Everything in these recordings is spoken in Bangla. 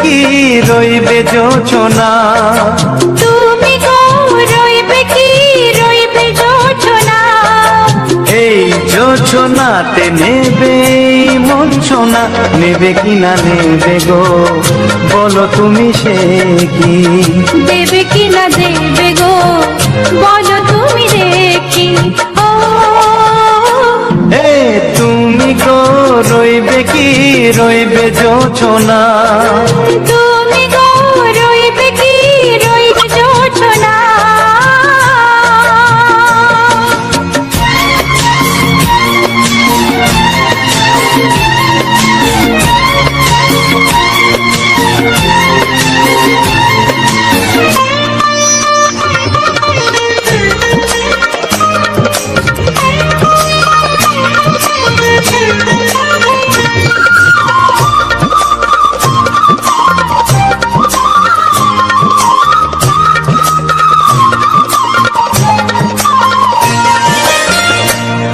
কি রইবে জোছনা, তুমি গো রইবে কি রইবে জোছনা, এই জোছনাতে নেবে মূর্ছনা, নেবে কি না নেবে গো বলো তুমি সে কি, দেবে কি না দেবে গো বলো তুমি দেখি। ও তুমি গো রইবে কি রইবে জোছনা, তুমি গো রইবে কি রইবে জোছনা।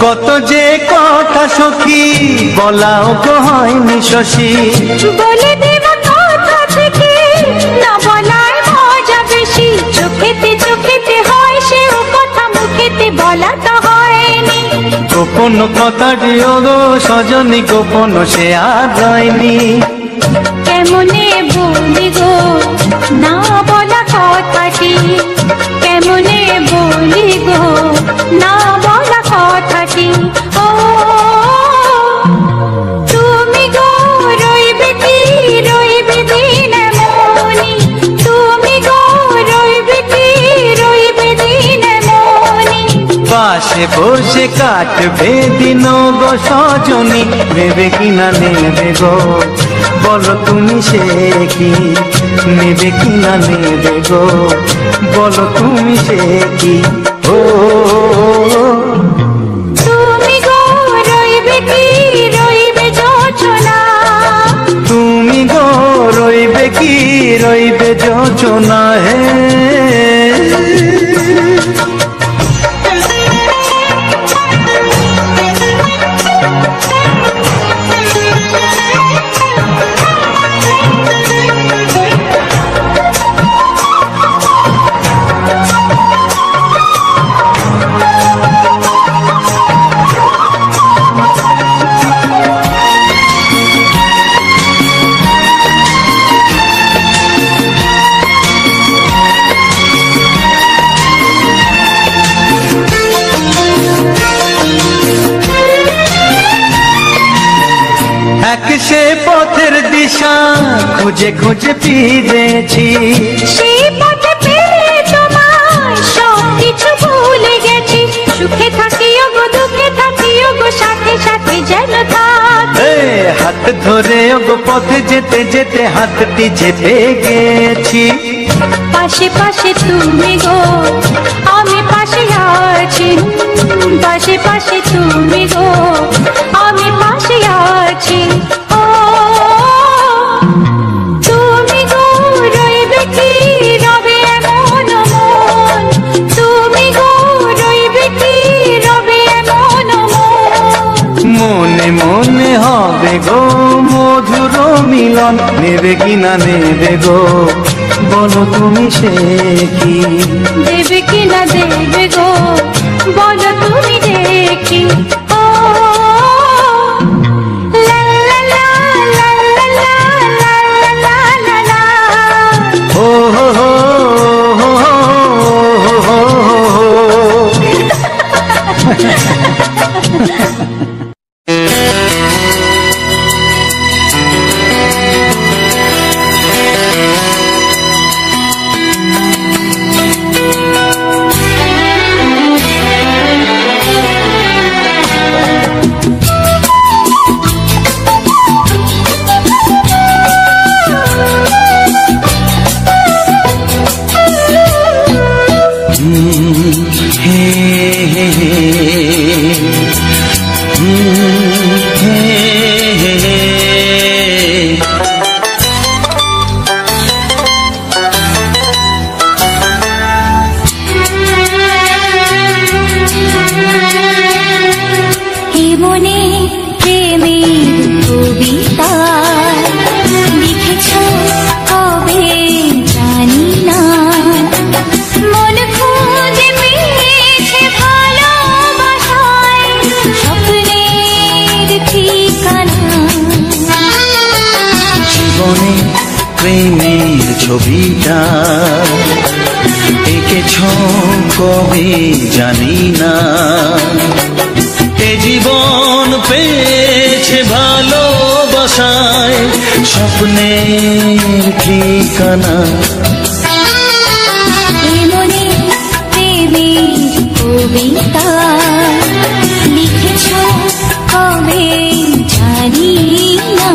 কত যে কথা সখী বলাও গো হয়নি শশী, বলে দেব কথা থেকে না বলার মজা বেশি, চোখেতে চোখেতে হয় সেও কথা মুখেতে বলা তো হয়নি, গোপন কথাটি গো সজনী গোপন সে আর হয়নি, কেমনে বলি গো না বলা কথাটি, কেমনে বলি গো না বলা কথাটি। ও তুমি গো রইবে কি রইবে দিন মনি, তুমি গো রইবে কি রইবে দিন মনি, পাশে বসে কাটবে দিন গো সজনী, নেবে কি না নেবে গো বলো তুমি সে কি, নেবে কি না নেবে গো বলো তুমি সে কি। ও তুমি গো রইবে কি রইবে জোছনা, তুমি গো রইবে কি রইবে জোছনা। হে এক সে পথের দিশা খুঁজে খুঁজে ফিরেছি, সেই পথে পেলে তোমায় সব কিছু ভুলে গেছি, সুখে থাকিও গো দুঃখে থাকিও গো সাথে সাথে যেন থাক, হাত ধরে গো পথে যেতে যেতে হাতটি চেপে গেছি, পাশে পাশে তুমি গো আমি পাশে আছি, পাশে পাশে তুমি গো আমি পাশে আছি। ও তুমি গো রইবে কি রবে এমন মন, তুমি গো রইবে কি রবে এমন মন, মনে মনে হবে গো মধুর মিলন, নেবে কি না নেবে গো বলো তুমি সে কি, দেবে কি না দেবে গো বলো তুমি দেখি। ও লা লা লা লা লা লা লা লা লা লা, ও হো হো হো হো হো হো। প্রেমের কবিতা লিখেছ প্রেমের ছবিটা এঁকেছ কবে জানি না। এ জীবন পেয়েছে ভালোবাসায় স্বপ্নের ঠিকানা। মনে প্রেমের কবিতা লিখেছ কবে জানি না।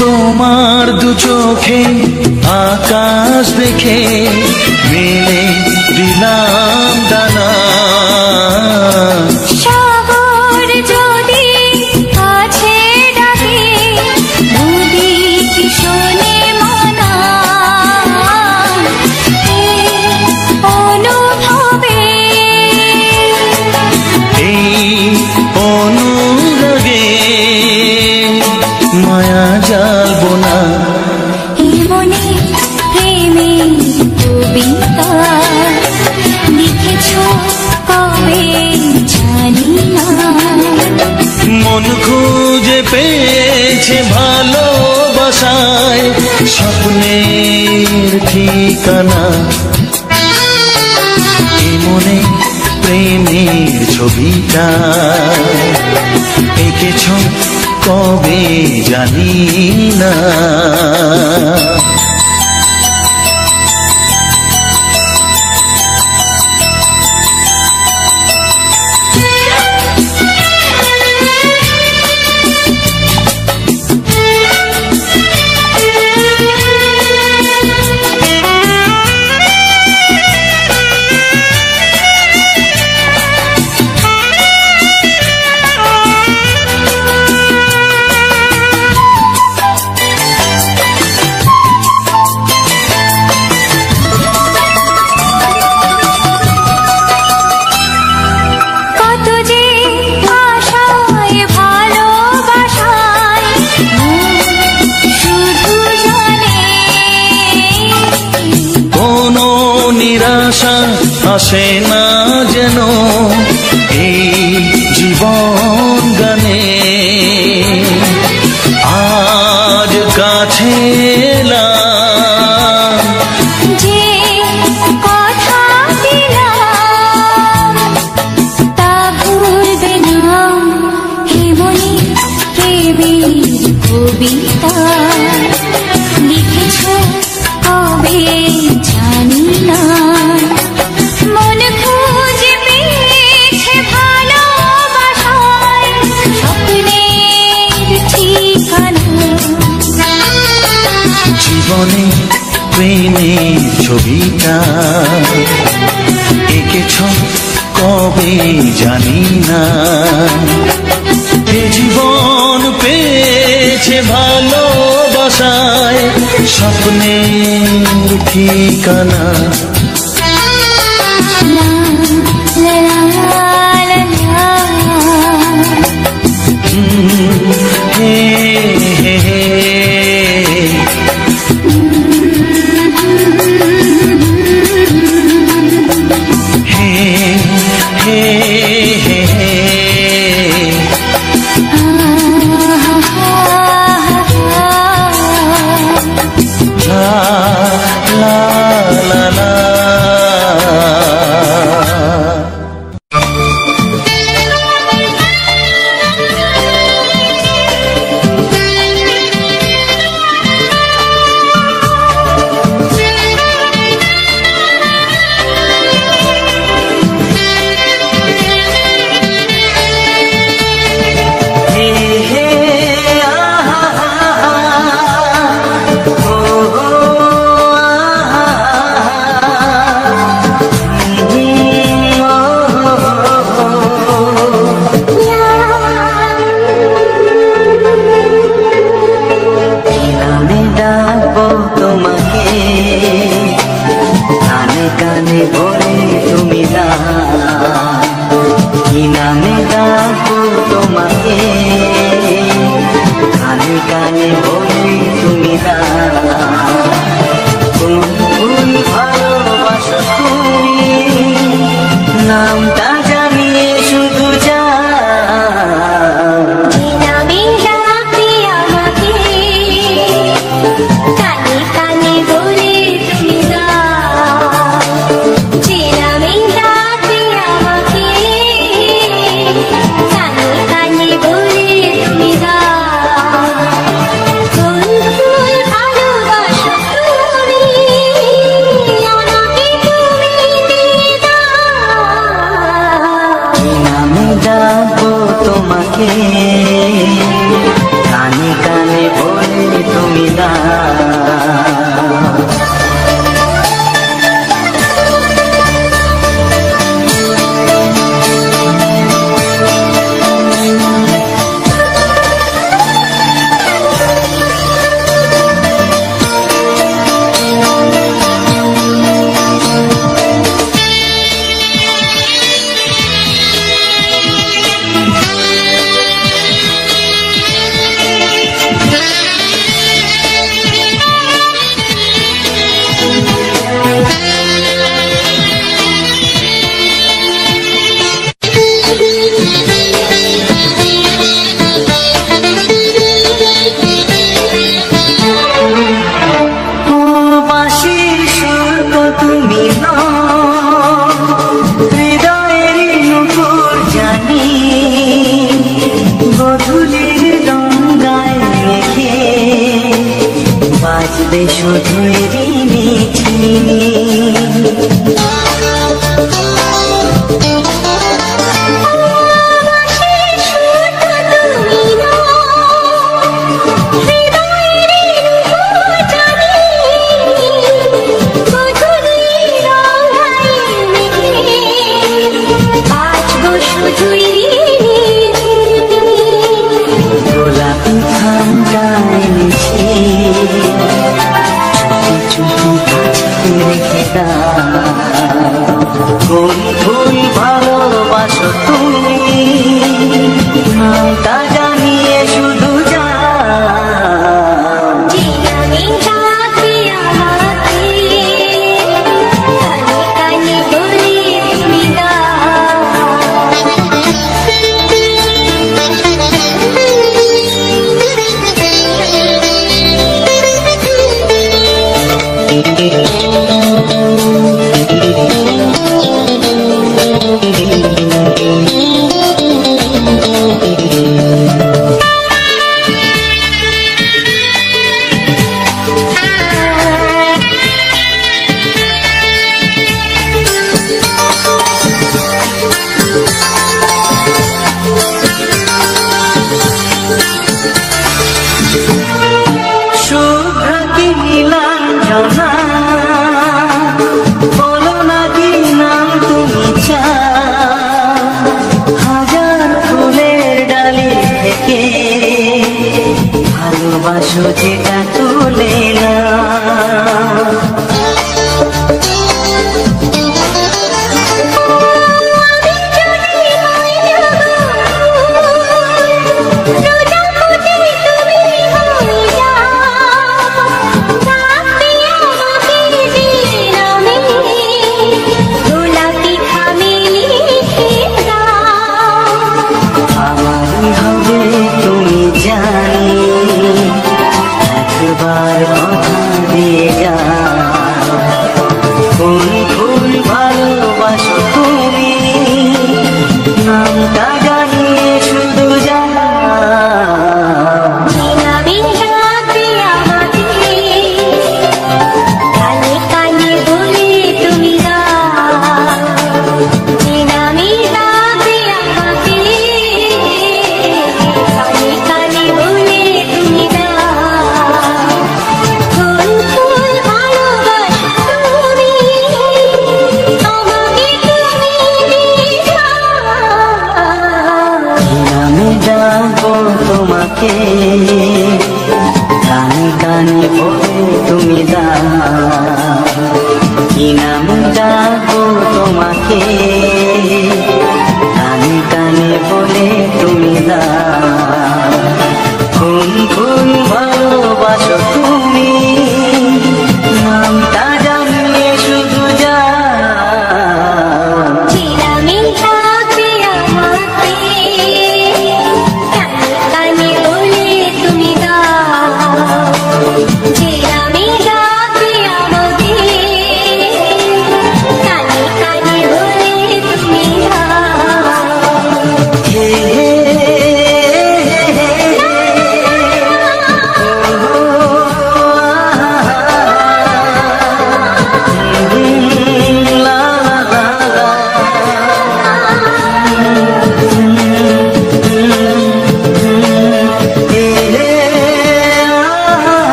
তোমার দু চোখে আকাশ দেখে মেলে দিলাম ডানা। সাগর যদি কাছে ডাকে নদী কি শোনে মানা। এই অনুভবে এই অনুরাগে মায়া জ্বালবো না। এই মনে প্রেমের কবিতা লিখেছ কবে জানি না। মন খুঁজে পেয়েছে ভালোবাসায় স্বপ্নের ঠিকানা। এই মনে প্রেমের ছবিটা এঁকেছ কবে জানি না। নিরাশা আসে না যেন এই জীবন গানে। আজ কাছে এলাম যে কথা দিলাম তা ভুলবে না। হে মনে প্রেমের কবিতা লিখেছ কবে জানি না। মন খুঁজে পেয়েছে ভালোবাসায় স্বপ্নের ঠিকানা। জীবনে প্রেমের ছবিটা এঁকেছ কবে জানি না। এ জীবন পেয়েছে ভালোবাসায় স্বপ্নের ঠিকানা। লা লা লা লা। হে হে হে la la la la কানে বলি তুমি না, কোন ফুল ভালোবাসো তুমি, নামটা জানিয়ে শুধু যা। যে নামে ডাকবে আমাকে, কানে কানে বলে তুমি না। যে নামে ডাকবে আমাকে, কানে কানে বলে তুমি না। কোন ফুল ভালোবাসো তুমি, আমাকে তুমি দিয়ে দাও। নামে ডাকবো তোমাকে, কানে কানে বলে তুমি না। বাঁশির সুর তো তুমি নও, হৃদয়ের নুপুর জানি, গধূলির গঙ্গায় মেখে বাজবে শুধুই রিমিঝিমি। গোলাপি ঠান্ডায় মিশে চুপি চুপি রেখে দাও। কোন ফুল ভালোবাসো তুমি, নামটা জানিয়ে শুধু যা। যে নামে ডাকবে আমাকে, কানে কানে বলে তুমি না। শুভ্র কি নীলাঞ্জনা, বলো না কি নাম তুমি চাও। হাজার ফুলের ডালি থেকে ভালোবাসো যেটা তুলে না। আমারই হবে তুমি জানি, একবার কথা দিয়ে যা।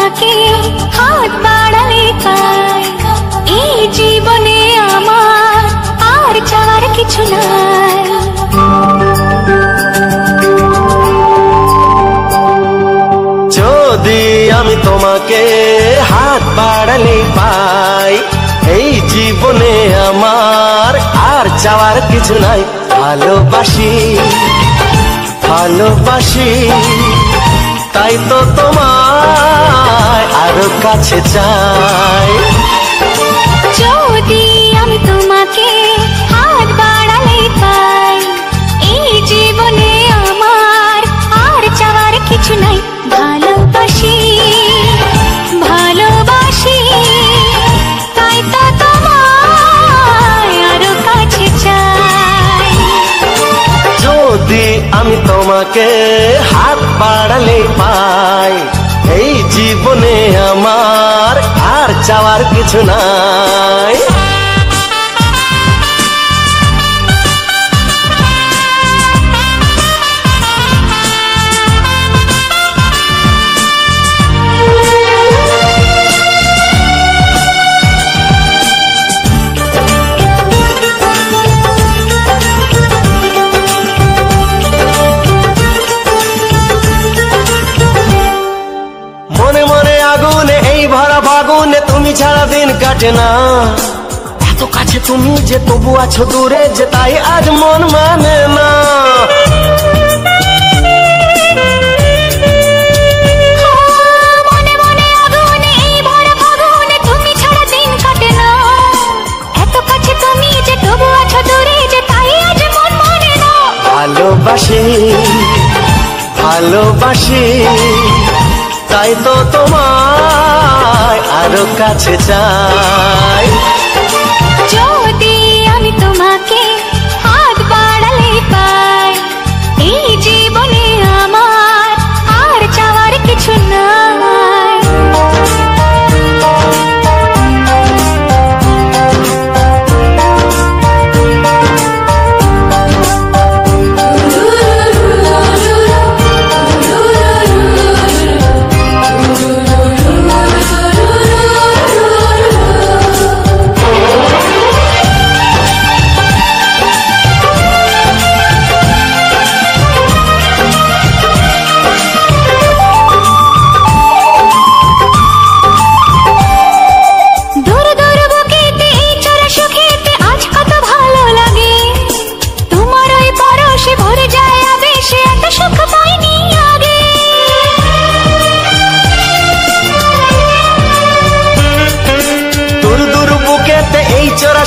তোমাকে হাত বাড়ালে পাই, এই জীবনে আমার আর চাওয়ার কিছু নাই। যদি আমি তোমাকে হাত বাড়ালে পাই, এই জীবনে আমার আর চাওয়ার কিছু নাই। ভালোবাসি ভালোবাসি তাই তো তোমায় আরো কাছে চাই। যদি আমি তোমাকে হাত বাড়ালে পাই, এই জীবনে আমার আর চাওয়ার কিছু নাই। ভালোবাসি ভালোবাসি তাই তো তোমায় আরো কাছে চাই। যদি আমি তোমাকে হাত বাড়ালে পাই, এই জীবনে আমার আর চাওয়ার কিছু নাই। মনে মনে আগুনে এই ভরা ফাগুনে তুমি ছাড়া দিন কাটে না। এত কাছে তুমি যে তবু আছো দূরে, যে তাই আজ মন মানে না। মনে মনে আগুনে এই ভরা ফাগুনে তুমি ছাড়া দিন কাটে না। এত কাছে তুমি যে তবু আছো দূরে, যে তাই আজ মন মানে না। ভালোবাসি ভালোবাসি তাই তো তোমায় আরো কাছে চাই। যদি আমি তোমাকে হাত বাড়ালে পাই, এই জীবনে আমার আর চাওয়ার কিছু নাই।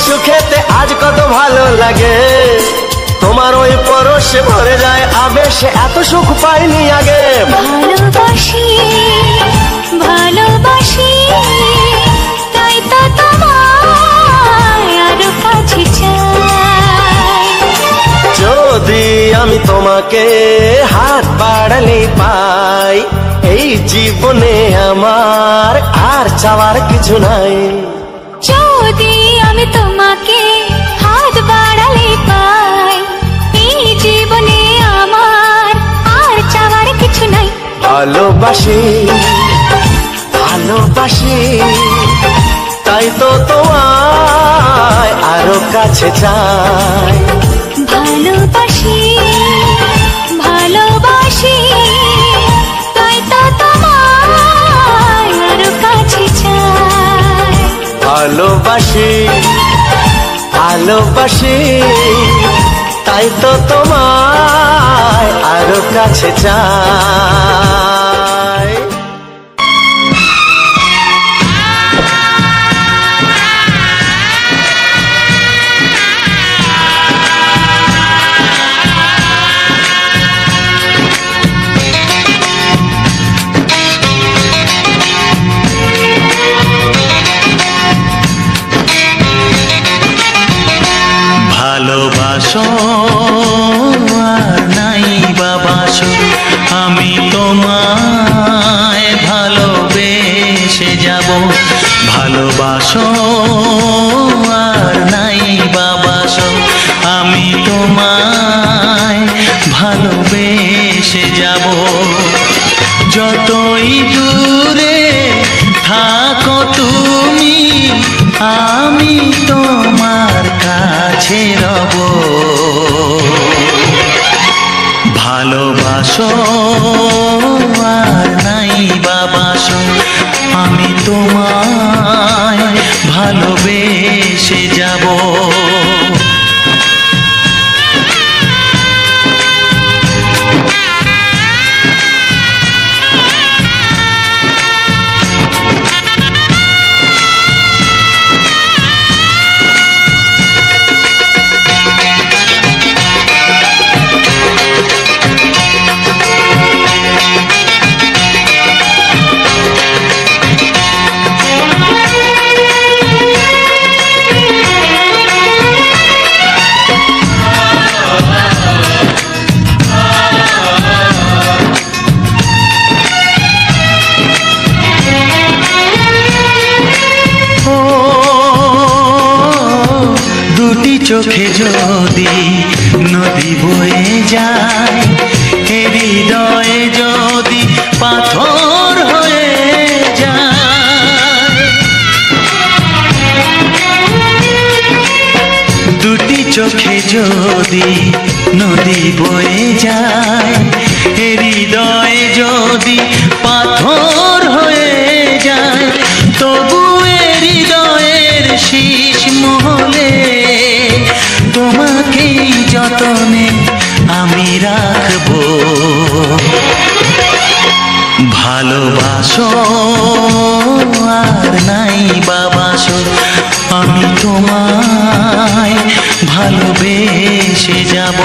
সুখেতে আজ কত ভালো লাগে, তোমার ওই পরশে ভরে যায় আবেশে, এত সুখ পাইনি আগে। ভালোবাসি ভালোবাসি তাই তো তোমায় আরো কাছে চাই। যদি আমি তোমাকে হাত বাড়ালে পাই, এই জীবনে আমার আর চাওয়ার কিছু নাই। যদি আমি তোমাকে হাত বাড়ালে পাই, এই জীবনে আমার আর চাওয়ার কিছু নাই। ভালোবাসি ভালোবাসি তাই তো তোমায় আরো কাছে চাই। ভালোবাসি ভালোবাসি তাই তো তোমায় আরো কাছে চাই। ভালোবাসি ভালোবাসি তাই তো তোমায় আরো কাছে চাই। ভালোবাসো আর নাই বাবাসো, আমি তোমায় ভালোবেসে যাব। ভালোবাসো আর নাই বাবাসো, আমি তোমায় ভালোবেসে যাব। যতই দূরে থাকো তুমি, আমি তোমার কাছে রব। ভালোবাসো আর নাই বাবাসো, আমি তোমায় ভালোবেসে যাব। চোখে যদি নদী বয়ে যায়, হৃদয়ে যদি পাথর হয়ে যায়, দুটি চোখে যদি নদী বয়ে যায়, হৃদয়ে যদি পাথর হয়ে যায়, তবু হৃদয়ের শীষ মহলে তোমাকেই যতনে আমি রাখবো। ভালোবাসো আর নাই বাবাসো, আমি তোমায় ভালোবেসে যাব।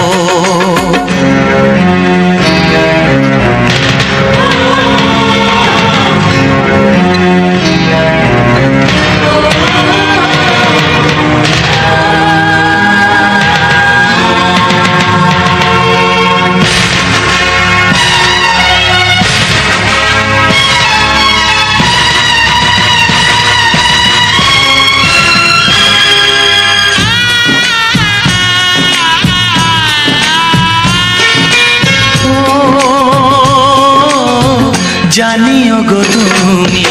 জানিও গো তুমি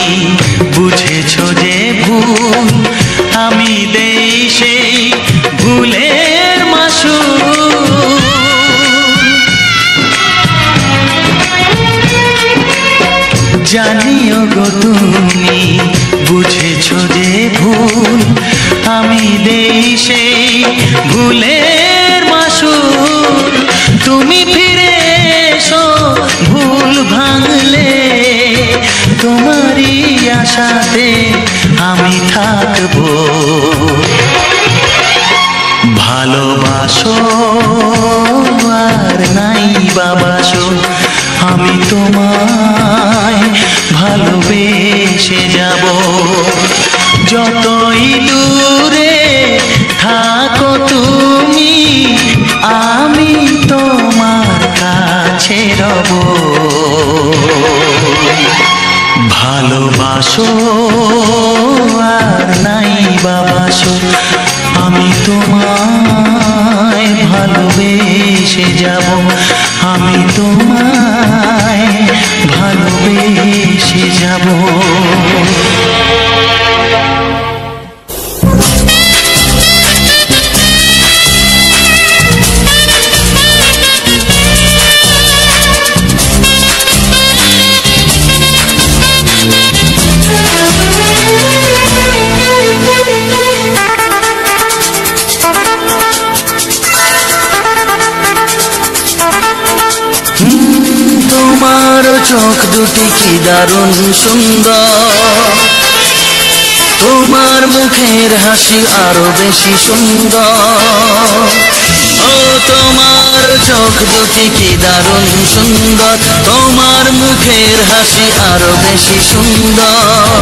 বুঝেছো যে ভুল, আমি দেই সেই ভুলের মাসুল। জানিও গো তুমি বুঝেছো যে ভুল, আমি দেই সেই ভুলের মাসুল। তুমি ফিরে এসো ভুল ভাঙলে, তোমারই আশাতে আমি থাকবো। ভালোবাসো আর নাই বাবাসো, আমি তোমায় ভালোবেসে যাব। যতই দূরে থাকো তুমি, আমি তোমার কাছে রব। ভালোবাসো আর নাই বাবাসো, আমি তোমায় ভালোবেসে যাব। আমি তোমায় ভালোবেসে যাব। তোমার চোখ দুটি কি দারুণ সুন্দর, তোমার মুখের হাসি আরো বেশি সুন্দর। ও তোমার চোখ দুটি কি দারুণ সুন্দর, তোমার মুখের হাসি আরো বেশি সুন্দর।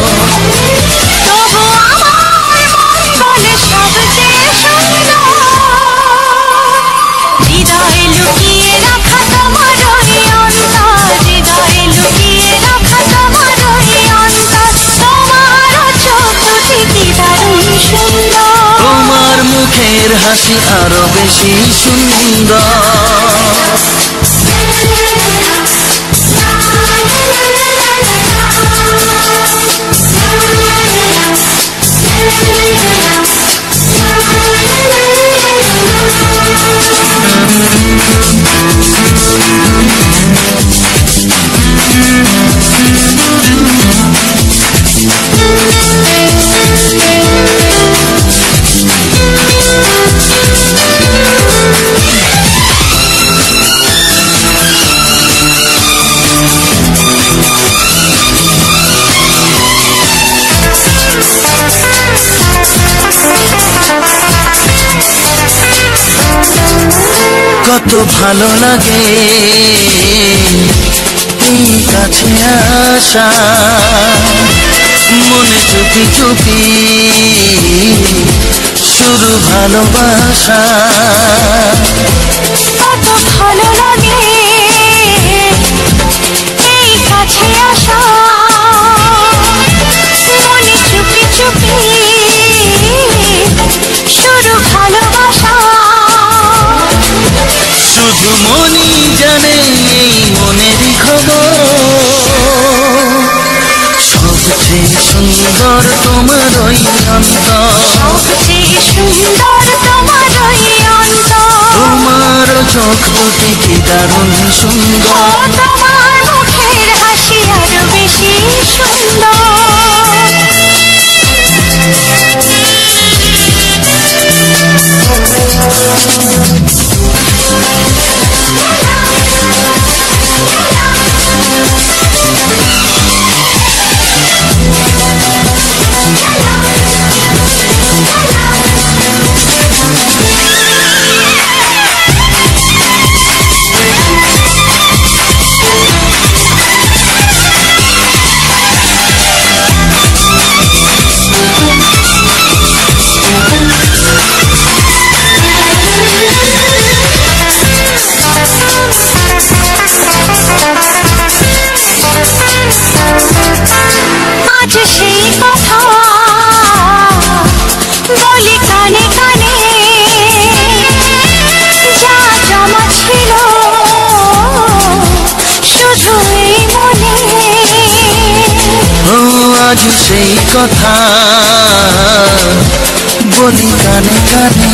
তবু আমার মন বলে সবচেয়ে সুন্দর, হৃদয়ে লুকিয়ে রাখা তোমার ওই অন্তর, হৃদয়ে লুকিয়ে রাখা তোমার ওই অন্তর। তোমার চোখ দুটি কি দারুণ সুন্দর, তোমার মুখের হাসি আরো বেশি সুন্দর। কত ভালো লাগে এই কাছে আসা, মনে চুপি চুপি শুরু ভালোবাসা। কত ভালো লাগে এই কাছে আসা, মনে চুপি চুপি শুরু ভালোবাসা। শুধু মনই জানে এই মনেরই খবর, সবচেয়ে সুন্দর তোমার ওই অন্তর, সবচেয়ে সুন্দর তোমার ওই অন্তর। তোমার চোখ দুটি কি দারুণ সুন্দর, তোমার মুখের হাসি আরো বেশি সুন্দর। আজ সেই কথা বলি কানে কানে, যা জমা ছিল শুধু এই মনে। ও আজ সেই কথা বলি কানে কানে,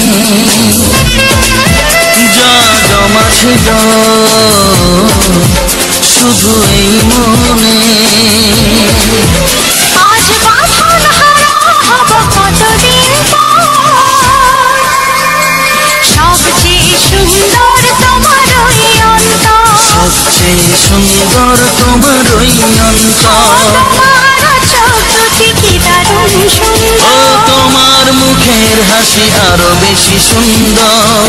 যা জমা ছিল শুধু এই মনে। আজ বাঁধন হারা হব কতদিন পর, সবচেয়ে সুন্দর তোমার ওই অন্তর, সবচেয়ে সুন্দর তোমার ওই অন্তর। তোমার চোখ দুটি কি দারুণ ও সুন্দর। তোমার মুখের হাসি আরো বেশি সুন্দর,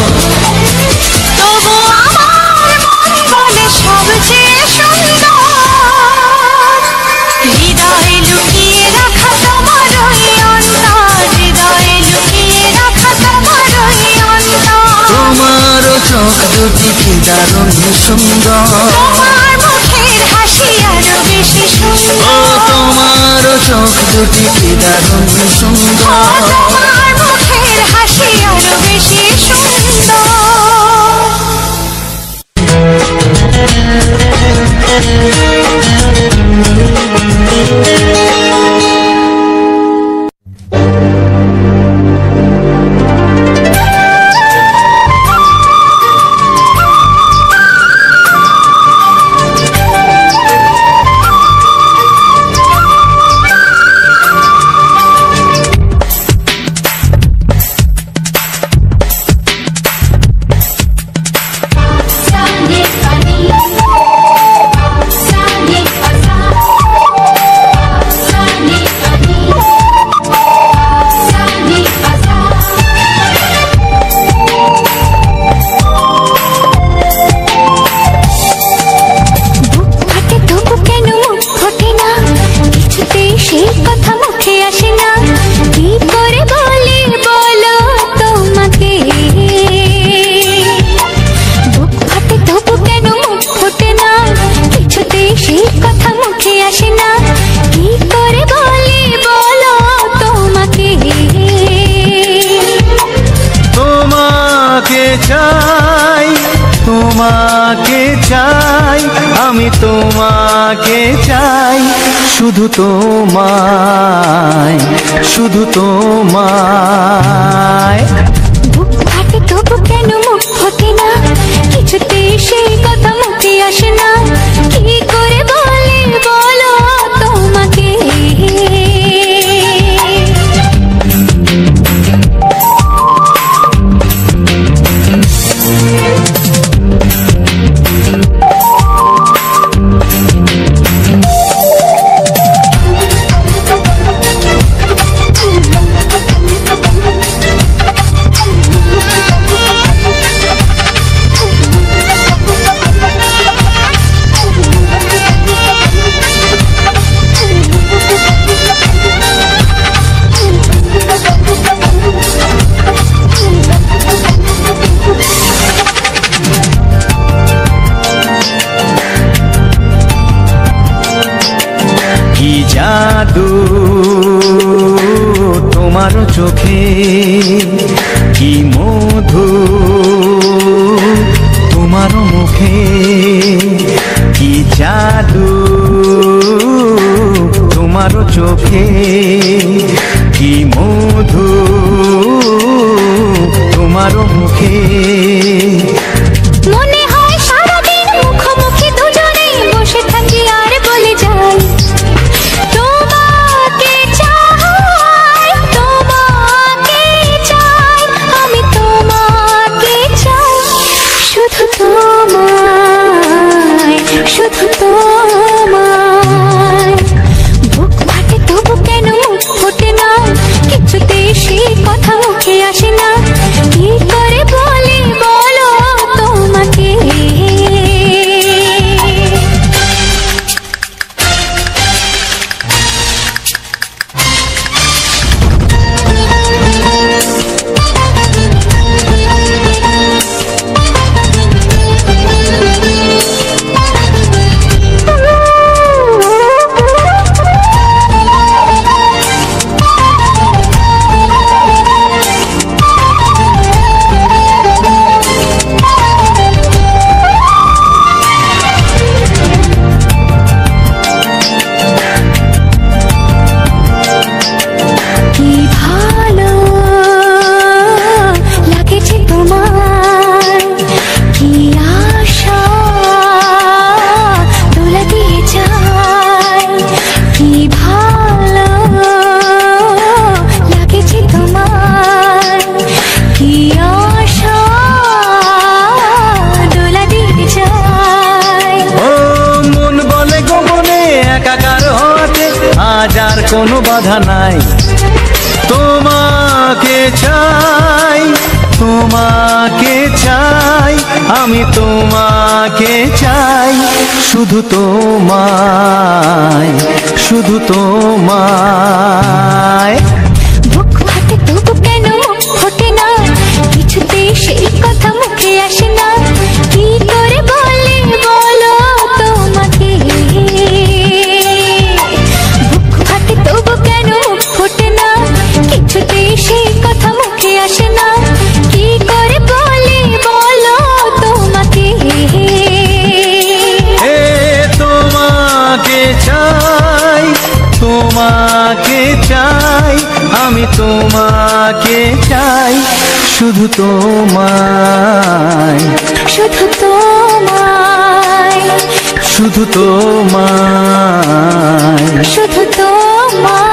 তবু আমার মন বলে সবচেয়ে সুন্দর। হৃদয়ে লুকিয়ে রাখা তোমার ওই অন্তর, হৃদয়ে লুকিয়ে রাখা তোমার ওই অন্তর। তোমার চোখ দুটি কি দারুণ সুন্দর, তোমার মুখের হাসি আরো বেশি ও সুন্দর। তোমার চোখ দুটি কি দারুণ সুন্দর। তোমার মুখের হাসি আরো বেশি সুন্দর। চাই, তোমাকে চাই, আমি তোমাকে চাই, শুধু তোমায়, শুধু তোমায়। বুক ফাটে তবু কেন মুখ ফোটে না, কিছুতে সেই কথা মুখে আসে না, কি করে বলে বলো তোমাকে। চোখে কি মধু, তোমার মুখে কি জাদু, তোমার চোখে কি মধু, তোমার মুখে। মনে হয় সারাদিন মুখোমুখি দুজনে বসে থাকি আর বলে যাই তোমাকে চাই, তোমাকে চাই, আমি তোমাকে চাই, শুধু তোমায়, শুধু তোমায়। বুক ফাটে তবু কেন মুখ ফোটে না, কিছুতে সেই কথা মুখে আসে না, কি করে বলি বলো তোমাকে। কি ভালো লাগেছে তোমার, কি আশা দোলা দিয়ে যায়, কি ভালো লাগেছে তোমার, কি আশা দোলা দিয়ে যায়। ও মন বলে গোপনে একাকার হতে আজ আর কোনো বাধা নাই, তোমাকে চাই, তোমাকে চাই, আমি তোমাকে চাই, শুধু তোমায়, শুধু তোমায়। বুক ফাটে তবু কেন মুখ ফোটে না, কিছুতে সেই কথা মুখে আসে না, কি করে বলে বলো তোমাকে। বুক ফাটে তবু কেন মুখ ফোটে না, কিছুতে সেই কথা মুখে আসে না, কি করে বলে বলো তোমাকে। এ তোমাকে চাই, তোমাকে চাই, আমি তোমাকে চাই, শুধু তোমায়, শুধু তোমায়, শুধু তোমায়। শুধু তোমায়।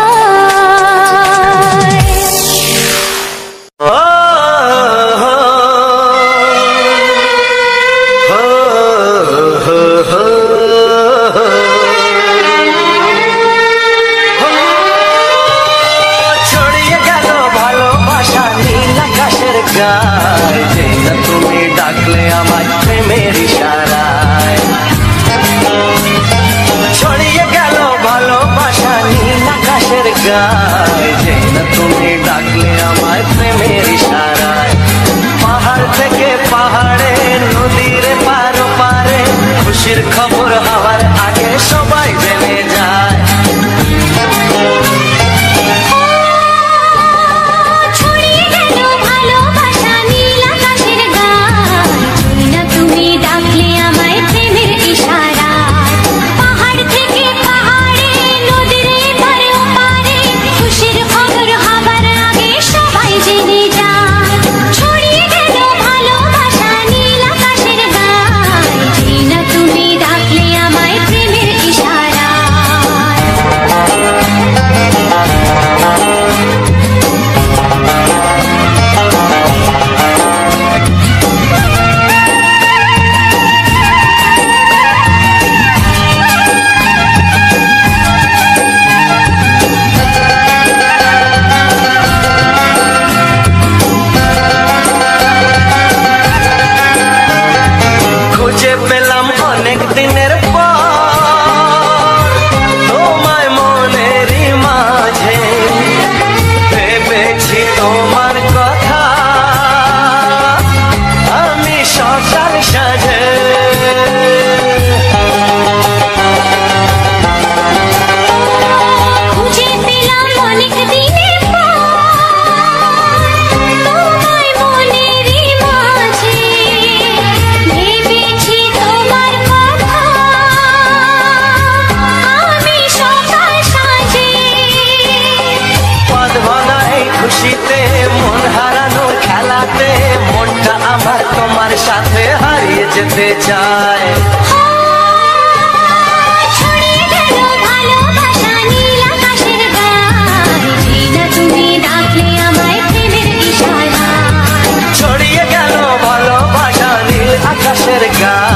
ছড়িয়ে গেল ভালোবাসা নীল আকাশের গায়ে, যেই না তুমি ডাকলে আমার প্রেমের ইশারায়। ছড়িয়ে গেল ভালোবাসা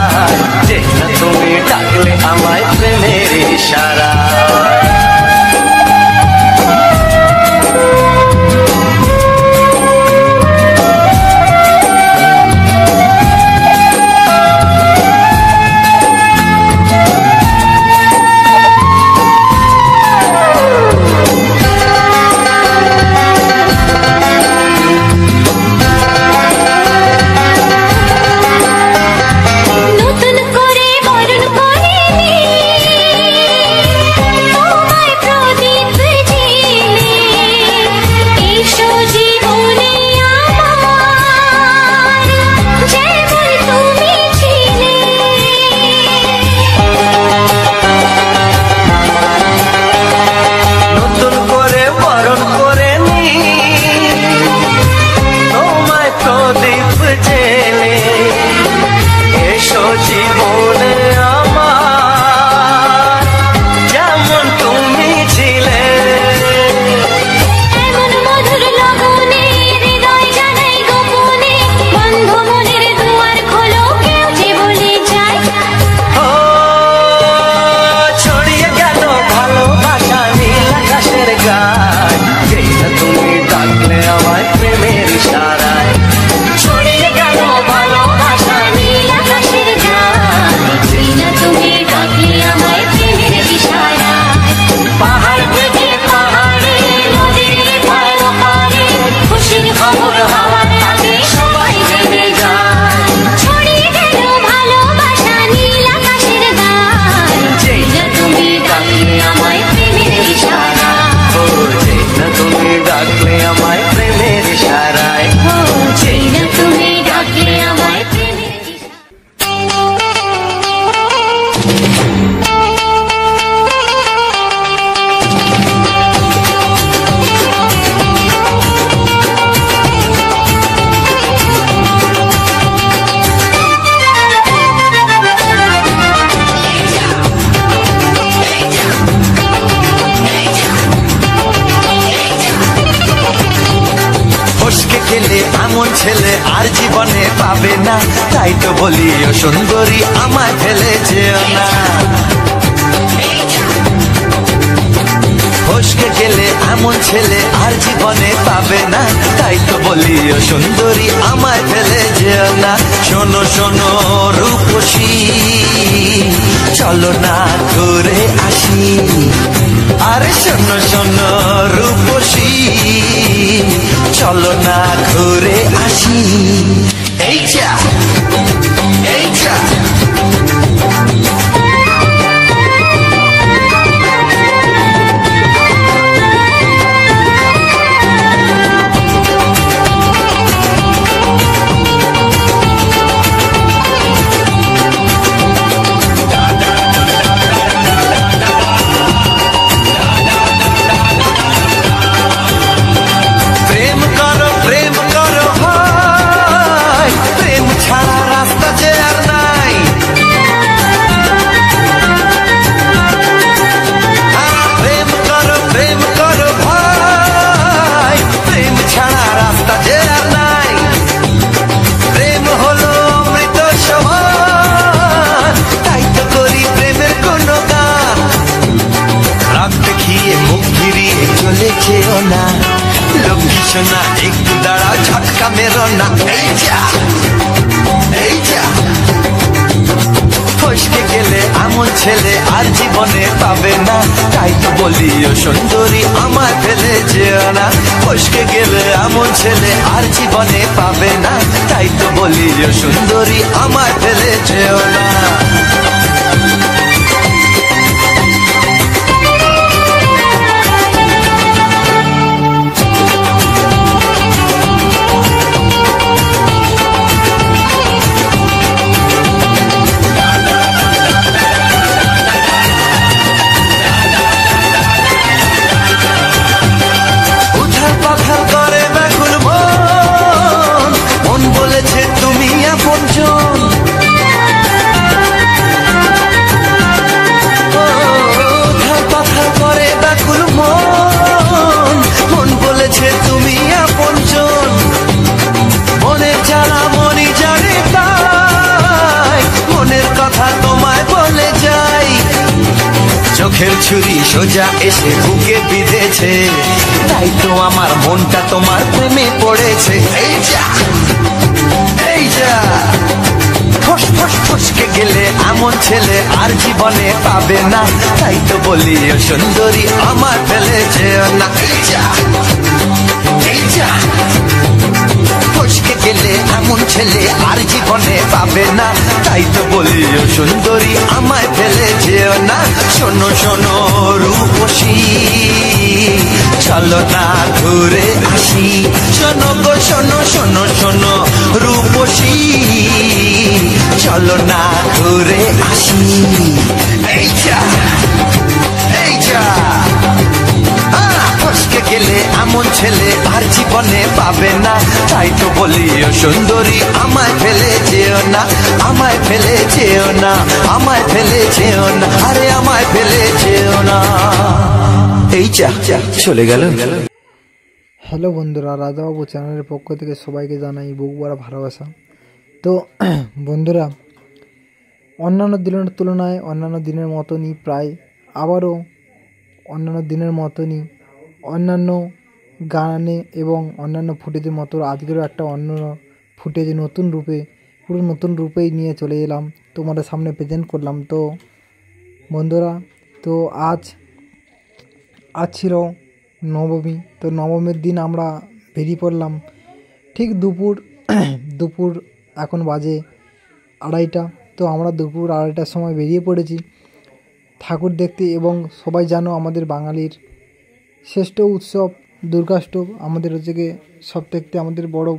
ইশারায়, যে না তুমি ডাকলে আমায় প্রেমের ইশারায়। নতুন করে বরণ করে তোমায় প্রদীপ জ্বেলে এসো জীবনে আমার যেমন তুমি ছিলে। নতুন করে বরণ করে নি তোমায় প্রদীপ জেলে এসো জীবনে আমার যেমন তুমি ছিলে। এমন মধুর লগনে হৃদয় জানাই গোপনে বন্ধ মনের দুয়ার খোলো কেউ যে বলে যায়। ও ছড়িয়ে গেল ভালোবাসা নীল আকাশের গায়, যেই না তুমি ডাকলে আমায় প্রেমের ইশারায়। ছড়িয়ে গেল ভালোবাসা নীল আকাশের গায়, যেই না তুমি ডাকলে আমায় প্রেমের ইশারায়। পাহাড় থেকে পাহাড়ে নদীর পার ওপারে খুশির খবর হওয়ার আগে সবাই জেনে যায়। ছড়িয়ে গেল ভালোবাসা নীল আকাশের গায়, যেই না তুমি ডাকলে আমায় প্রেমের ইশারায়। ও যেই না তুমি ডাকলে আমায় প্রেমের ইশারায়। ও যেই না তুমি ডাকলে আমায় প্রেমের ইশারায়। ফসকে গেলে এমন ছেলে আর জীবনে পাবে না, তাই তো বলি ও সুন্দরী আমায় ফেলে যেও না। ফসকে গেলে এমন ছেলে আর জীবনে পাবে না, তাই তো বলি ও সুন্দরী আমায় ফেলে যেও না। শোনো শোনো রূপসী, চলো না ঘুরে আসি। আরে শোনো শোনো রূপসী, চলো না ঘুরে আসি। এই যা এই যা প্রেম করো ভাই, প্রেম ছাড়া রাস্তা যে আর নাই। প্রেম করো ভাই, প্রেম ছাড়া রাস্তা যে আর নাই। প্রেম হলো অমৃত সমান, তাই তো করি প্রেমের কোনো গান। রাত দেখিয়ে মুখ ফিরিয়ে চলে যেও না, লক্ষ্মী সোনা একটু দাঁড়াও ঝটকা মেরো না। এই যা এই যা ফসকে গেলে এমন ছেলে আর জীবনে পাবে না, তাই তো বলি ও সুন্দরী আমায় ফেলে যেও না। ফসকে গেলে এমন ছেলে আর জীবনে পাবে না, তাই তো বলি ও সুন্দরী আমায় ফেলে যেও না। উথাল পাথাল করে ব্যাকুল মন, মন বলেছে তুমি আপনজন। মুখের ছুরি সোজা এসে বুকে বিঁধেছে, তাই তো আমার মনটা তোমার প্রেমে পড়েছে। এই যা এই যা, ফস ফস ফসকে গেলে এমন ছেলে আর জীবনে পাবে না, তাই তো বলি ও সুন্দরী আমার ফেলে যেও না। এই যা এই যা, ফসকে গেলে এমন ছেলে আর জীবনে পাবে না, তাই তো বলি ও সুন্দরী আমায় ফেলে যেও না। শোনো শোনো রূপসী, চলো না ঘুরে আসি, শোনো গো শোনো শোনো শোনো রূপসী, চলো না ঘুরে আসি। এই যা এই যা, ফসকে গেলে এমন ছেলে আর জীবনে পাবে না, তাই তো বলি ও সুন্দরী আমায় ফেলে যেও না, আমায় ফেলে যেও না, আমায় ফেলে যেও না, আরে আমায় ফেলে যেও না। এই যা চলে গেল। হ্যালো বন্ধুরা, রাজাবাবু চ্যানেলের পক্ষ থেকে সবাইকে জানাই বুক ভরা ভালোবাসা। তো বন্ধুরা, অন্যান্য দিনের তুলনায় অন্যান্য দিনের মতনই প্রায় আবারও অন্যান্য দিনের মতনই অন্যান্য গানে এবং অন্যান্য ফুটেজের মতো আজকেরও একটা অন্য ফুটেজ নতুন রূপে, পুরো নতুন রূপেই নিয়ে চলে এলাম, তোমাদের সামনে প্রেজেন্ট করলাম। তো বন্ধুরা, তো আজ ছিল নবমী। তো নবমীর দিন আমরা বেরিয়ে পড়লাম ঠিক দুপুর এখন বাজে 2:30। তো আমরা দুপুর 2:30টার সময় বেরিয়ে পড়েছি ঠাকুর দেখতে। এবং সবাই জানো আমাদের বাঙালির শ্রেষ্ঠ উৎসব দুর্গাষ্টক আমাদের হচ্ছে গিয়ে সবথেকে আমাদের বড়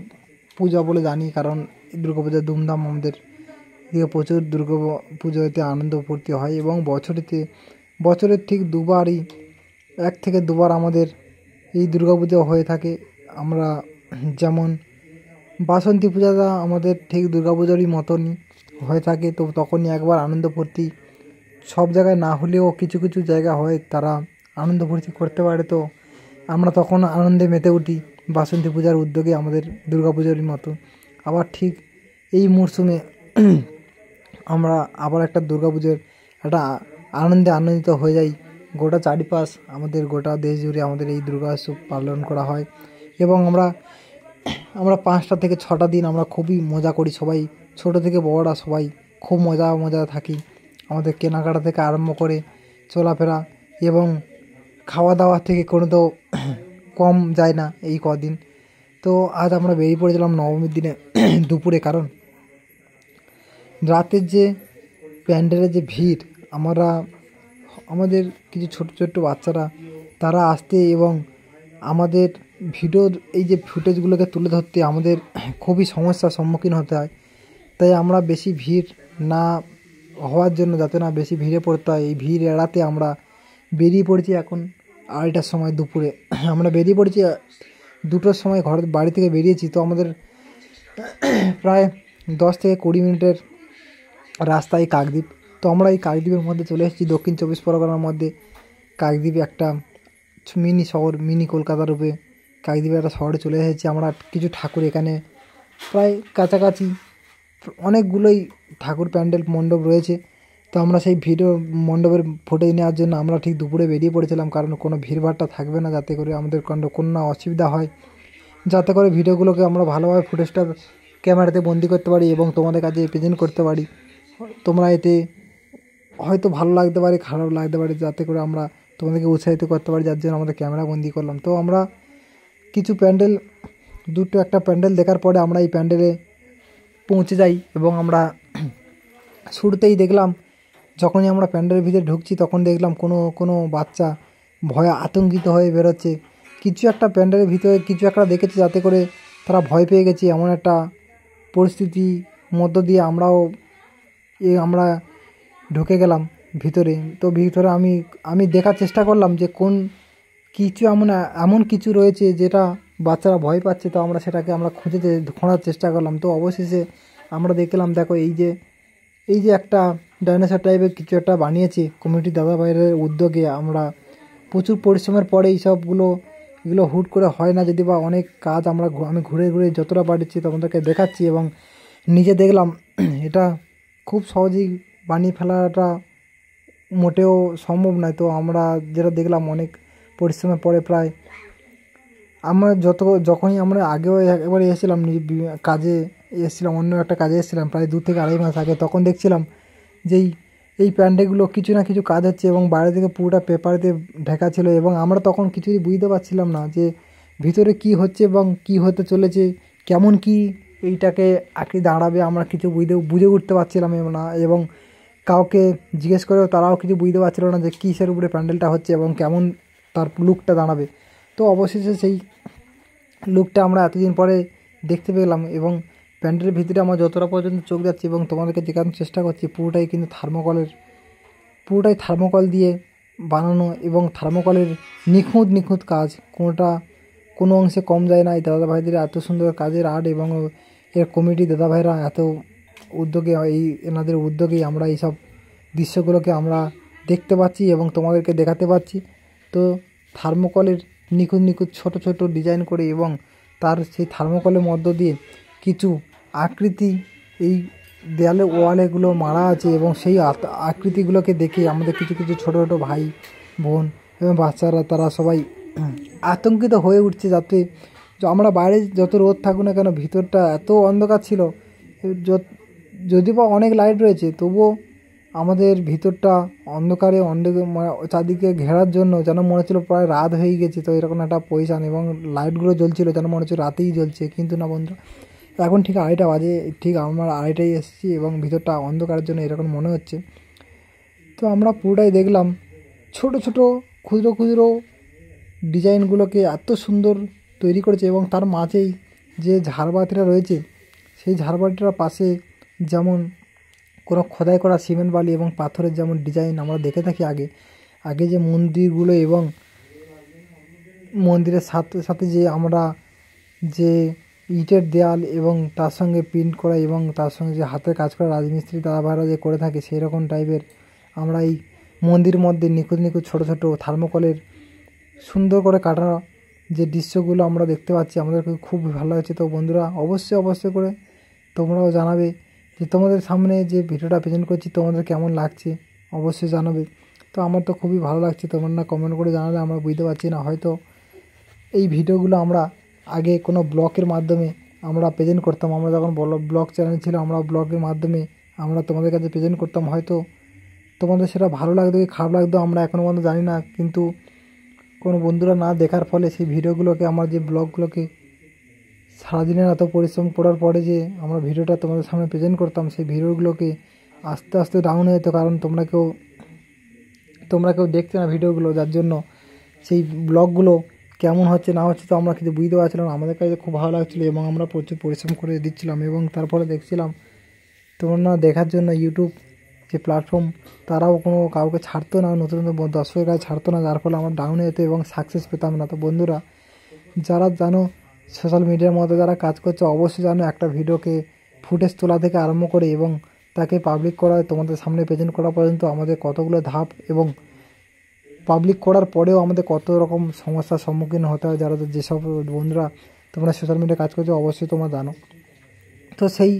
পূজা বলে জানি, কারণ দুর্গাপূজার ধুমধাম আমাদের দিকে প্রচুর দুর্গা পুজোতে আনন্দ ফুর্তি হয়। এবং বছরের ঠিক দুবারই 1 থেকে 2 বার আমাদের এই দুর্গাপূজা হয়ে থাকে। আমরা যেমন বাসন্তী পূজাটা আমাদের ঠিক দুর্গাপূজারই মতনই হয়ে থাকে, তো তখনই একবার আনন্দ ফুর্তি সব জায়গায় না হলেও কিছু কিছু জায়গা হয় তারা আনন্দ ফুর্তি করতে পারে, তো আমরা তখন আনন্দে মেতে উঠি বাসন্তী পূজার উদ্যোগে আমাদের দুর্গাপূজারই মতো। আবার ঠিক এই মরশুমে আমরা আবার একটা দুর্গাপুজোর একটা আনন্দে আনন্দিত হয়ে যাই। গোটা চারিপাশ আমাদের গোটা দেশ জুড়ে আমাদের এই দুর্গা উৎসব পালন করা হয়। এবং আমরা 5টা থেকে 6টা দিন আমরা খুবই মজা করি, সবাই ছোট থেকে বড়রা সবাই খুব মজা থাকি। আমাদের কেনাকাটা থেকে আরম্ভ করে চলাফেরা এবং খাওয়া দাওয়া থেকে কোনো তো কম যায় না এই কদিন। তো আজ আমরা বেরিয়ে পড়েছিলাম নবমীর দিনে দুপুরে, কারণ রাতের যে প্যান্ডেলের যে ভিড়, আমাদের কিছু ছোট বাচ্চারা তারা আসতে এবং আমাদের ভিডিওর এই যে ফুটেজগুলোকে তুলে ধরতে আমাদের খুবই সমস্যার সম্মুখীন হতে হয়। তাই আমরা বেশি ভিড় না হওয়ার জন্য, যাতে না বেশি ভিড়ে পড়তে হয়, এই ভিড় এড়াতে আমরা বেরিয়ে পড়েছি এখন 2:30টার সময় দুপুরে। আমরা বেরিয়ে পড়েছি 2টোর সময় বাড়ি থেকে বেরিয়েছি। তো আমাদের প্রায় 10 থেকে 20 মিনিটের রাস্তায় কাকদ্বীপ। তো আমরা এই কাকদ্বীপের মধ্যে চলে এসেছি, দক্ষিণ 24 পরগনার মধ্যে কাকদ্বীপ একটা মিনি শহর, মিনি কলকাতা রূপে কাকদ্বীপের একটা শহরে চলে এসেছি আমরা। কিছু ঠাকুর এখানে প্রায় কাছাকাছি অনেকগুলোই ঠাকুর প্যান্ডেল মণ্ডপ রয়েছে। তো আমরা সেই ভিডিও মণ্ডপের ফুটেজ নেওয়ার জন্য আমরা ঠিক দুপুরে বেরিয়ে পড়েছিলাম, কারণ কোনো ভিড়ভাড়টা থাকবে না, যাতে করে আমাদের কোনো অসুবিধা হয়, যাতে করে ভিডিওগুলোকে আমরা ভালোভাবে ফুটেজটা ক্যামেরাতে বন্দি করতে পারি এবং তোমাদের কাছে প্রেজেন্ট করতে পারি। তোমরা এতে হয়তো ভালো লাগতে পারে, খারাপ লাগতে পারে, যাতে করে আমরা তোমাদেরকে উৎসাহিত করতে পারি, যার জন্য আমাদের ক্যামেরা বন্দি করলাম। তো আমরা কিছু প্যান্ডেল, একটা প্যান্ডেল দেখার পরে আমরা এই প্যান্ডেলে পৌঁছে যাই। এবং আমরা শুরুতেই দেখলাম, যখনই আমরা প্যান্ডেলের ভিতরে ঢুকছি তখন দেখলাম কোনো বাচ্চা ভয়ে আতঙ্কিত হয়ে বেরোচ্ছে। কিছু একটা প্যান্ডেলের ভিতরে কিছু একটা দেখেছে, যাতে করে তারা ভয় পেয়ে গেছে। এমন একটা পরিস্থিতির মধ্য দিয়ে আমরা ঢুকে গেলাম ভিতরে। তো ভিতরে আমি দেখার চেষ্টা করলাম যে কিছু এমন কিছু রয়েছে যেটা বাচ্চারা ভয় পাচ্ছে। তো আমরা সেটাকে খোঁজার চেষ্টা করলাম। তো অবশেষে আমরা দেখলাম, দেখো এই যে একটা ডাইনোসর টাইপের কিছু একটা বানিয়েছে কমিউনিটি দাদা ভাইয়ের উদ্যোগে। আমরা প্রচুর পরিশ্রমের পরে এগুলো হুট করে হয় না, যদি বা অনেক কাজ আমি ঘুরে যতটা পারছি তোমাদেরকে দেখাচ্ছি এবং নিজে দেখলাম এটা খুব সহজেই বানিয়ে ফেলাটা মোটেও সম্ভব নয়। তো আমরা যেটা দেখলাম অনেক পরিশ্রমের পরে প্রায় আমরা যখনই আমরা আগেও একবার এসেছিলাম কাজে এসেছিলাম, অন্য একটা কাজে এসেছিলাম প্রায় 2 থেকে 2.5 মাস আগে, তখন দেখছিলাম যে এই প্যান্ডেলগুলো কিছু না কিছু কাজ হচ্ছে এবং বাইরে থেকে পুরোটা পেপার দিয়ে ঢাকা ছিল এবং আমরা তখন কিছুই বুঝতে পারছিলাম না যে ভিতরে কি হচ্ছে এবং কি হতে চলেছে, কেমন কি এইটাকে আঁকড়ে দাঁড়াবে, আমরা কিছু বুঝে উঠতে পারছিলাম না এবং কাউকে জিজ্ঞেস করেও তারাও কিছু বুঝতে পারছিল না যে কিসের উপরে প্যান্ডেলটা হচ্ছে এবং কেমন তার লুকটা দাঁড়াবে। তো অবশেষে সেই লুকটা আমরা এতদিন পরে দেখতে পেলাম এবং প্যান্ডেলের ভিতরে আমার যতটা পর্যন্ত চোখ যাচ্ছে এবং তোমাদেরকে দেখানোর চেষ্টা করছি পুরোটাই কিন্তু থার্মোকল দিয়ে বানানো এবং থার্মোকলের নিখুঁত কাজ, কোনো অংশে কম যায় না। এই দাদাভাইদের এত সুন্দর কাজের আর্ট এবং এর কমিটি দাদাভাইরা এত উদ্যোগে এনাদের উদ্যোগেই আমরা এইসব দৃশ্যগুলোকে আমরা দেখতে পাচ্ছি এবং তোমাদেরকে দেখাতে পাচ্ছি। তো থার্মোকলের নিখুঁত ছোট ডিজাইন করে এবং তার সেই থার্মোকলের মধ্য দিয়ে কিছু আকৃতি এই দেয়ালে ওয়ালেগুলো মারা আছে এবং সেই আকৃতিগুলোকে দেখে আমাদের কিছু ছোট ভাই বোন এবং বাচ্চারা তারা সবাই আতঙ্কিত হয়ে উঠছে, যাতে আমরা বাইরে যত রোদ থাকুক না কেন ভিতরটা এত অন্ধকার ছিল, যদিও বা অনেক লাইট রয়েছে তবুও আমাদের ভিতরটা অন্ধকারে চারদিকে ঘেরার জন্য যেন মনে হচ্ছিলো প্রায় রাত হয়ে গেছে। তো এরকম একটা পজিশান এবং লাইটগুলো জ্বলছিল যেন মনে হচ্ছে রাতেই জ্বলছে, কিন্তু না বন্ধু, এখন ঠিক 2:30 বাজে, ঠিক আমরা 2:30টায় এসেছি এবং ভিতরটা অন্ধকারের জন্য এরকম মনে হচ্ছে। তো আমরা পুরোটাই দেখলাম ছোট ক্ষুদ্র ডিজাইনগুলোকে এত সুন্দর তৈরি করেছে এবং তার মাঝেই যে ঝাড়বাতিটা রয়েছে সেই ঝাড়বাতিটার পাশে যেমন কোনো খোদাই করা সিমেন্ট বালি এবং পাথরের যেমন ডিজাইন আমরা দেখে থাকি আগে যে মন্দিরগুলো এবং মন্দিরের সাথে যে আমরা যে ইটের দেয়াল এবং তার সঙ্গে প্রিন্ট করা এবং তার সঙ্গে যে হাতের কাজ করা রাজমিস্ত্রি দাদাভাইরা যে করে থাকে সেই রকম টাইপের আমরা এই মন্দির মধ্যে নিখুঁত ছোট থার্মোকলের সুন্দর করে কাটা যে দৃশ্যগুলো আমরা দেখতে পাচ্ছি আমাদেরকে খুব ভালো লাগছে। তো বন্ধুরা অবশ্যই করে তোমরাও জানাবে যে তোমাদের সামনে যে ভিডিওটা প্রেজেন্ট করছি তোমাদের কেমন লাগছে, অবশ্যই জানাবে। তো আমার তো খুবই ভালো লাগছে, তোমরা না কমেন্ট করে জানালে আমরা বুঝতে পারছি না, হয়তো এই ভিডিওগুলো আমরা আগে কোনো ব্লগের মাধ্যমে আমরা প্রেজেন্ট করতাম, আমরা যখন ব্লগ চ্যানেল ছিল আমরা ব্লগের মাধ্যমে আমরা তোমাদের কাছে প্রেজেন্ট করতাম, হয়তো তোমাদের সেটা ভালো লাগতো কি খারাপ লাগতো আমরা এখনও পর্যন্ত জানি না, কিন্তু কোনো বন্ধুরা না দেখার ফলে সেই ভিডিওগুলোকে আমার যে ব্লগগুলোকে সারাদিনের এত পরিশ্রম করার পরে যে আমরা ভিডিওটা তোমাদের সামনে প্রেজেন্ট করতাম সেই ভিডিওগুলোকে আস্তে ডাউন হয়ে যেত, কারণ তোমরা কেউ দেখতে না ভিডিওগুলো, যার জন্য সেই ব্লগগুলো কেমন হচ্ছে না হচ্ছে তো আমরা কিছু বুঝতে পারছিলাম। আমাদের কাছে খুব ভালো লাগছিলো এবং আমরা প্রচুর পরিশ্রম করে দিচ্ছিলাম এবং তারপরে দেখছিলাম তোমরা দেখার জন্য ইউটিউব যে প্ল্যাটফর্ম তারাও কাউকে ছাড়তো না, নতুন দর্শকের কাছে ছাড়তো না, যার ফলে আমার ডাউন হতো এবং সাকসেস পেতাম না। তো বন্ধুরা যারা জানো সোশ্যাল মিডিয়ার মধ্যে যারা কাজ করছে অবশ্যই জানো একটা ভিডিওকে ফুটেজ তোলা থেকে আরম্ভ করে এবং তাকে পাবলিক করা তোমাদের সামনে প্রেজেন্ট করা পর্যন্ত আমাদের কতগুলো ধাপ এবং পাবলিক করার পরেও আমাদের কত রকম সমস্যার সম্মুখীন হতে হয়, যারা যেসব বন্ধুরা তোমরা সোশ্যাল মিডিয়ায় কাজ করছো অবশ্যই তোমরা জানো। তো সেই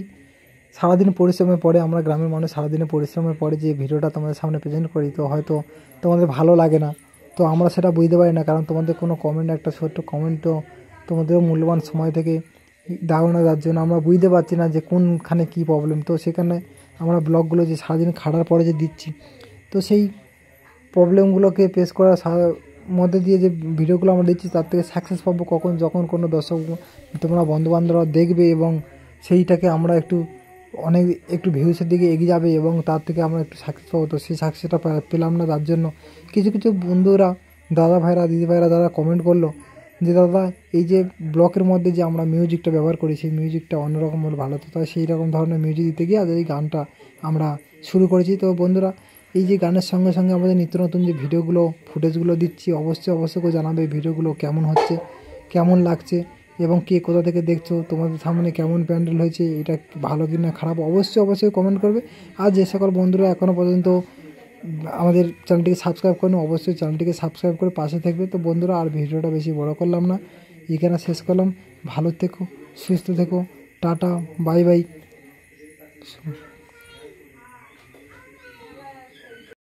সারাদিন পরিশ্রমের পরে আমরা গ্রামের মানুষ সারাদিনের পরিশ্রমের পরে যে ভিডিওটা তোমাদের সামনে প্রেজেন্ট করি তো হয়তো তোমাদের ভালো লাগে না, তো আমরা সেটা বুঝতে পারি না, কারণ তোমাদের কোনো কমেন্ট একটা ছোট্ট কমেন্টও তোমাদেরও মূল্যবান সময় থেকে দাও না, যার জন্য আমরা বুঝতে পারছি না যে কোনখানে কী প্রবলেম। তো সেখানে আমরা ব্লগগুলো যে সারাদিন খাটার পরে যে দিচ্ছি তো সেই প্রবলেমগুলোকে পেশ করার মধ্যে দিয়ে যে ভিডিওগুলো আমরা দিচ্ছি তার থেকে সাকসেস পাবো কখন, যখন কোনো দর্শক তোমরা বন্ধুবান্ধবরা দেখবে এবং সেইটাকে আমরা একটু ভিউসের দিকে এগিয়ে যাবে এবং তার থেকে আমরা একটু সাকসেস পাবো। তো সেই সাকসেসটা পেলাম না, যার জন্য কিছু বন্ধুরা দাদা ভাইরা দিদি ভাইরা যারা কমেন্ট করলো যে দাদা এই যে ব্লকের মধ্যে যে আমরা মিউজিকটা ব্যবহার করি সেই মিউজিকটা অন্যরকম হলে ভালো হতো, তাই সেই রকম ধরনের মিউজিক দিতে গিয়ে আজ এই গানটা আমরা শুরু করেছি। তো বন্ধুরা এই যে গানের সঙ্গে আমাদের নিত্য নতুন যে ভিডিওগুলো ফুটেজগুলো দিচ্ছি অবশ্যই করে জানাবে ভিডিওগুলো কেমন হচ্ছে, কেমন লাগছে এবং কে কোথা থেকে দেখছো, তোমাদের সামনে কেমন প্যান্ডেল হয়েছে, এটা ভালো কি না খারাপ অবশ্যই কমেন্ট করবে। আর যে সকল বন্ধুরা এখনও পর্যন্ত আমাদের চ্যানেলটিকে সাবস্ক্রাইব করেন অবশ্যই চ্যানেলটিকে সাবস্ক্রাইব করে পাশে থাকবে। তো বন্ধুরা আর ভিডিওটা বেশি বড় করলাম না, এখানে শেষ করলাম। ভালো থেকো, সুস্থ থেকো, টাটা, বাই।